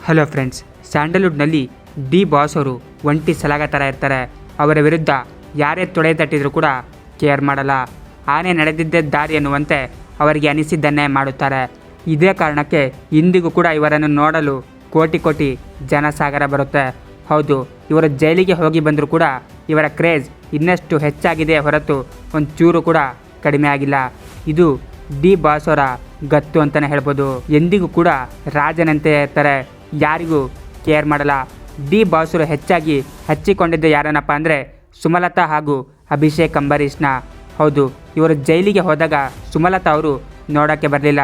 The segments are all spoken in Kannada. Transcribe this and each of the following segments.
ಹಲೋ ಫ್ರೆಂಡ್ಸ್, ಸ್ಯಾಂಡಲ್ವುಡ್ನಲ್ಲಿ ಡಿ ಬಾಸ್ ಅವರು ಒಂಟಿ ಸಲಗ ಥರ ಇರ್ತಾರೆ. ಅವರ ವಿರುದ್ಧ ಯಾರೇ ತೊಡೆ ತಟ್ಟಿದ್ರು ಕೂಡ ಕೇರ್ ಮಾಡಲ್ಲ. ಆನೆ ನಡೆದಿದ್ದೇ ದಾರಿ ಎನ್ನುವಂತೆ ಅವರಿಗೆ ಅನಿಸಿದ್ದನ್ನೇ ಮಾಡುತ್ತಾರೆ. ಇದೇ ಕಾರಣಕ್ಕೆ ಇಂದಿಗೂ ಕೂಡ ಇವರನ್ನು ನೋಡಲು ಕೋಟಿ ಕೋಟಿ ಜನಸಾಗರ ಬರುತ್ತೆ. ಹೌದು, ಇವರು ಜೈಲಿಗೆ ಹೋಗಿ ಬಂದರೂ ಕೂಡ ಇವರ ಕ್ರೇಜ್ ಇನ್ನಷ್ಟು ಹೆಚ್ಚಾಗಿದೆ ಹೊರತು ಒಂಚೂರು ಕೂಡ ಕಡಿಮೆ ಆಗಿಲ್ಲ. ಇದು ಡಿ ಬಾಸ್ ಅವರ ಗತ್ತು ಅಂತಲೇ ಹೇಳ್ಬೋದು. ಎಂದಿಗೂ ಕೂಡ ರಾಜನಂತೆ ಇರ್ತಾರೆ, ಯಾರಿಗೂ ಕೇರ್ ಮಾಡಲ್ಲ. ಡಿ ಬಾಸರು ಹೆಚ್ಚಾಗಿ ಹಚ್ಚಿಕೊಂಡಿದ್ದ ಯಾರನ್ನಪ್ಪ ಅಂದರೆ ಸುಮಲತಾ ಹಾಗೂ ಅಭಿಷೇಕ್ ಅಂಬರೀಷ್ನ. ಹೌದು, ಇವರು ಜೈಲಿಗೆ ಹೋದಾಗ ಸುಮಲತಾ ಅವರು ನೋಡೋಕ್ಕೆ ಬರಲಿಲ್ಲ.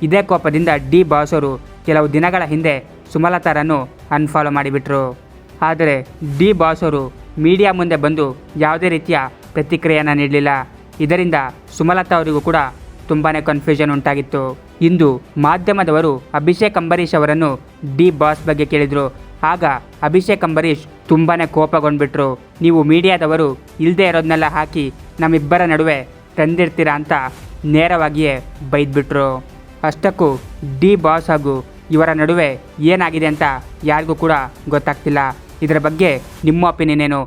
ಇದೇ ಕೋಪದಿಂದ ಡಿ ಬಾಸ್ ಅವರು ಕೆಲವು ದಿನಗಳ ಹಿಂದೆ ಸುಮಲತಾರನ್ನು ಅನ್ಫಾಲೋ ಮಾಡಿಬಿಟ್ರು. ಆದರೆ ಡಿ ಬಾಸ್ ಅವರು ಮೀಡಿಯಾ ಮುಂದೆ ಬಂದು ಯಾವುದೇ ರೀತಿಯ ಪ್ರತಿಕ್ರಿಯೆಯನ್ನು ನೀಡಲಿಲ್ಲ. ಇದರಿಂದ ಸುಮಲತಾ ಅವರಿಗೂ ಕೂಡ ತುಂಬಾ ಕನ್ಫ್ಯೂಷನ್ ಉಂಟಾಗಿತ್ತು. ಇಂದು ಮಾಧ್ಯಮದವರು ಅಭಿಷೇಕ್ ಅಂಬರೀಷ್ ಅವರನ್ನು ಡಿ ಬಾಸ್ ಬಗ್ಗೆ ಕೇಳಿದರು. ಆಗ ಅಭಿಷೇಕ್ ಅಂಬರೀಷ್ ತುಂಬಾ ಕೋಪಗೊಂಡ್ಬಿಟ್ರು. ನೀವು ಮೀಡಿಯಾದವರು ಇಲ್ಲದೆ ಇರೋದನ್ನೆಲ್ಲ ಹಾಕಿ ನಮ್ಮಿಬ್ಬರ ನಡುವೆ ತಂದಿರ್ತೀರಾ ಅಂತ ನೇರವಾಗಿಯೇ ಬೈದ್ಬಿಟ್ರು. ಅಷ್ಟಕ್ಕೂ ಡಿ ಬಾಸ್ ಹಾಗೂ ಇವರ ನಡುವೆ ಏನಾಗಿದೆ ಅಂತ ಯಾರಿಗೂ ಕೂಡ ಗೊತ್ತಾಗ್ತಿಲ್ಲ. ಇದರ ಬಗ್ಗೆ ನಿಮ್ಮ ಒಪಿನಿಯನ್ ಏನು?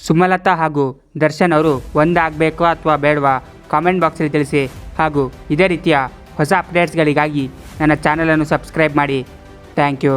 ಸುಮಲತಾ ಹಾಗೂ ದರ್ಶನ್ ಅವರು ಒಂದಾಗಬೇಕೋ ಅಥವಾ ಬೇಡವಾ? ಕಾಮೆಂಟ್ ಬಾಕ್ಸಲ್ಲಿ ತಿಳಿಸಿ. ಹಾಗೂ ಇದೇ ರೀತಿಯ ಹೊಸ ಅಪ್ಡೇಟ್ಸ್ಗಳಿಗಾಗಿ ನನ್ನ ಚಾನಲನ್ನು ಸಬ್ಸ್ಕ್ರೈಬ್ ಮಾಡಿ. Thank you.